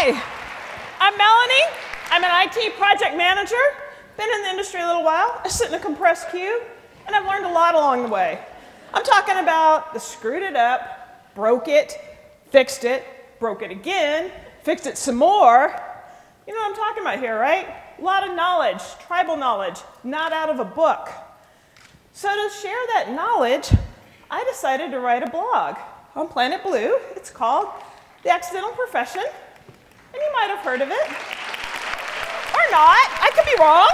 Hi, I'm Melanie. I'm an IT project manager. Been in the industry a little while. I sit in a compressed queue, and I've learned a lot along the way. I'm talking about the screwed it up, broke it, fixed it, broke it again, fixed it some more. You know what I'm talking about here, right? A lot of knowledge, tribal knowledge, not out of a book. So to share that knowledge, I decided to write a blog on Planet Blue. It's called The Accidental Profession, and you might have heard of it. Or not, I could be wrong.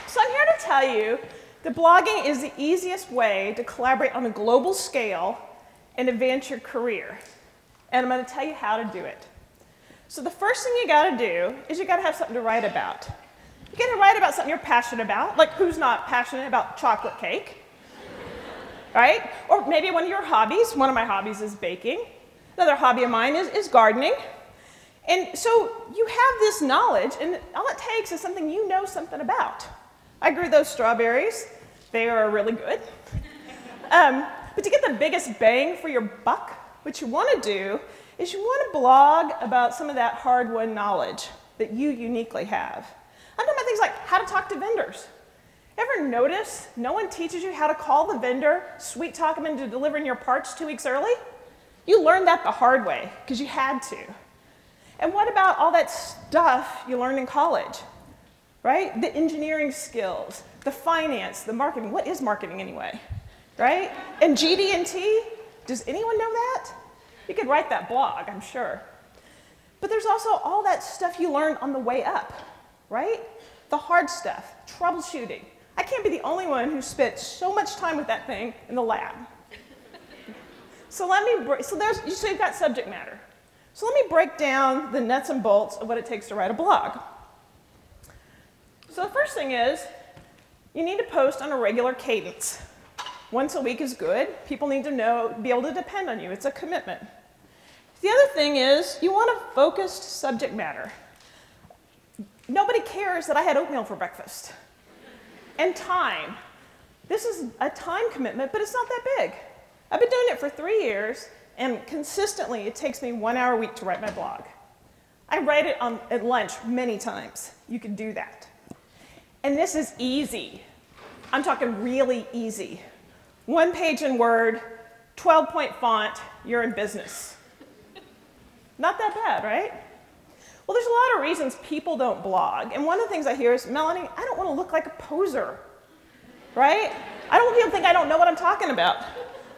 So I'm here to tell you that blogging is the easiest way to collaborate on a global scale and advance your career. And I'm going to tell you how to do it. So the first thing you got to do is you got to have something to write about. You got to write about something you're passionate about, like who's not passionate about chocolate cake, right? Or maybe one of your hobbies. One of my hobbies is baking. Another hobby of mine is gardening. And so you have this knowledge, and all it takes is something you know something about. I grew those strawberries. They are really good. But to get the biggest bang for your buck, what you want to do is you want to blog about some of that hard-won knowledge that you uniquely have. I'm talking about things like how to talk to vendors. Ever notice no one teaches you how to call the vendor, sweet talk them into delivering your parts 2 weeks early? You learned that the hard way because you had to. And what about all that stuff you learned in college, right? The engineering skills, the finance, the marketing. What is marketing anyway, right? And GD&T, does anyone know that? You could write that blog, I'm sure. But there's also all that stuff you learned on the way up, right? The hard stuff, troubleshooting. I can't be the only one who spent so much time with that thing in the lab. So you've got subject matter. So let me break down the nuts and bolts of what it takes to write a blog. So the first thing is, you need to post on a regular cadence. Once a week is good. People need to be able to depend on you. It's a commitment. The other thing is, you want a focused subject matter. Nobody cares that I had oatmeal for breakfast. And time. This is a time commitment, but it's not that big. I've been doing it for 3 years, and consistently it takes me 1 hour a week to write my blog. I write it at lunch many times. You can do that. And this is easy. I'm talking really easy. 1 page in Word, 12-point font, you're in business. Not that bad, right? Well, there's a lot of reasons people don't blog. And one of the things I hear is, Melanie, I don't want to look like a poser, right? I don't want people to think I don't know what I'm talking about.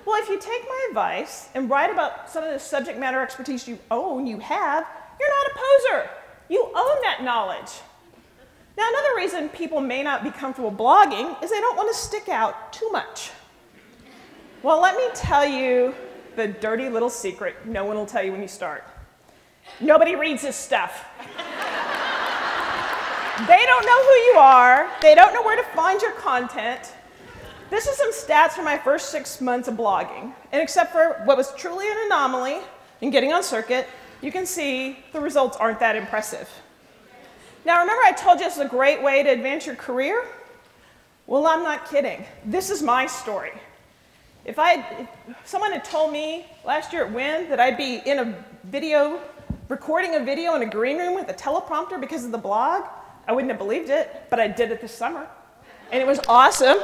Well, if you take my advice and write about some of the subject matter expertise you have, you're not a poser. You own that knowledge. Now, another reason people may not be comfortable blogging is they don't want to stick out too much. Well, let me tell you the dirty little secret no one will tell you when you start. Nobody reads this stuff. They don't know who you are. They don't know where to find your content. This is some stats from my first 6 months of blogging. And except for what was truly an anomaly in getting on circuit, you can see the results aren't that impressive. Now, remember I told you this is a great way to advance your career? Well, I'm not kidding. This is my story. If someone had told me last year at WIN that I'd be in a video, recording a video in a green room with a teleprompter because of the blog, I wouldn't have believed it, but I did it this summer. And it was awesome.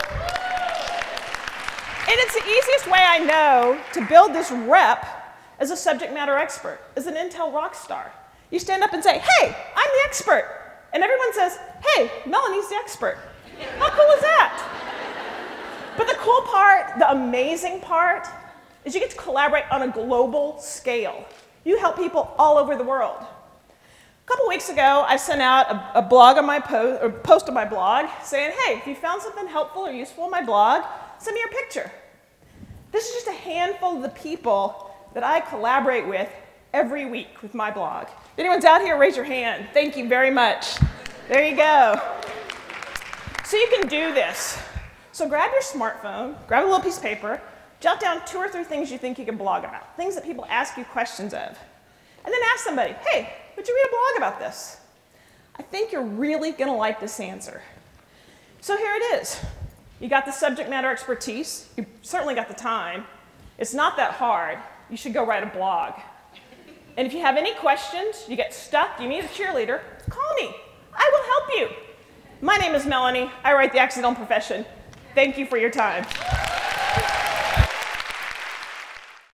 And it's the easiest way I know to build this rep as a subject matter expert, as an Intel rock star. You stand up and say, hey, I'm the expert. And everyone says, hey, Melanie's the expert. How cool is that? But the cool part, the amazing part, is you get to collaborate on a global scale. You help people all over the world. A couple weeks ago, I sent out a post on my blog saying, hey, if you found something helpful or useful in my blog, send me your picture. This is just a handful of the people that I collaborate with every week with my blog. If anyone's out here, raise your hand. Thank you very much. There you go. So you can do this. So grab your smartphone, grab a little piece of paper, jot down 2 or 3 things you think you can blog about, things that people ask you questions of. And then ask somebody, hey, would you read a blog about this? I think you're really going to like this answer. So here it is. You got the subject matter expertise. You certainly got the time. It's not that hard. You should go write a blog. And if you have any questions, you get stuck, you need a cheerleader, call me. I will help you. My name is Melanie. I write The Accidental Profession. Thank you for your time.